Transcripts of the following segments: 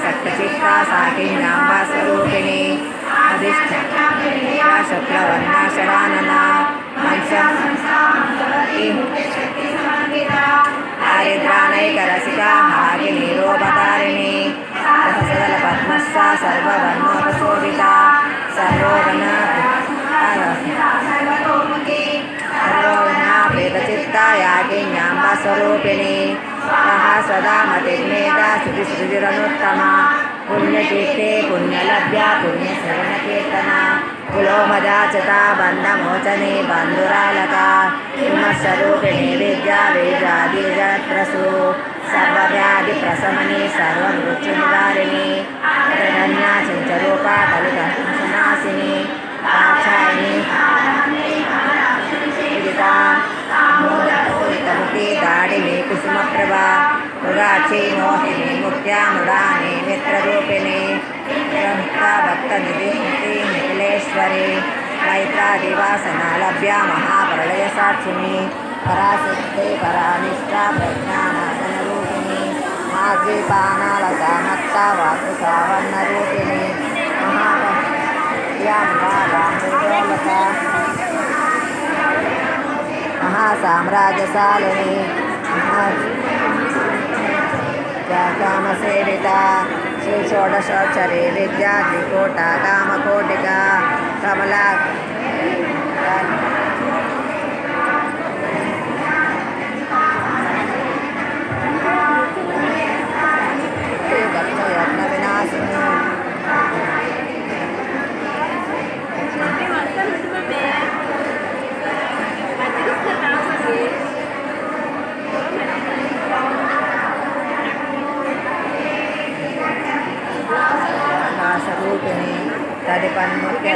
सप्तचित्ता साकिन्याम्बा स्वरूपिणी अधिष्ठा शुक्लवर्णा शरानना आरिद्रानैकरसिका भागिनीरोपधारिणी सकलपद्मस्सा सर्ववर्णोपशोभिता सर्वोगणा प्रेतचित्ता याज्ञाम्बा स्वरूपिणी सः सदा मतिर्मेधा श्रुतिश्रुतिरनुत्तमा पुण्यतीर्थे पुण्यलभ्या पुण्यश्रवणकीर्तना कुलोमदाचता बन्धमोचने बन्धुरालका हिमस्वरूपिणी विद्या वेदादिजत्रसु सर्वव्याधिप्रशमनी सर्वमृत्युनिवारिणी धन्या चञ्चरूपा कलिकनाशिनी काक्षायिनी तमुखी दाडिनी कुसुमप्रभा मृगाक्षी मोहिनी मुक्त्या मृडानी मित्ररूपिणी भक्तनिधि निखिलेश्वरी मैत्रादिवासना लभ्या महाप्रलयसाक्षिणी पराशक्ति परानिष्ठा प्रज्ञानासनरूपिणी माद्वीपानालता मत्ता वासुसावर्णरूपिणी महाभक्त्याम्बालता महासाम्राज्यशालिनी कामसेविता श्री षोडशोच्चरी विद्या त्रिकोटा कामकोटिका कमला यत्न विनाशिनी स्वरूपिणी तदिपन्मुख्य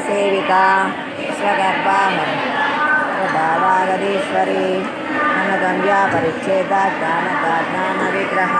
सेविका स्वगर्भागधीश्वरी अनगम्या परिच्छेदा ज्ञानविग्रह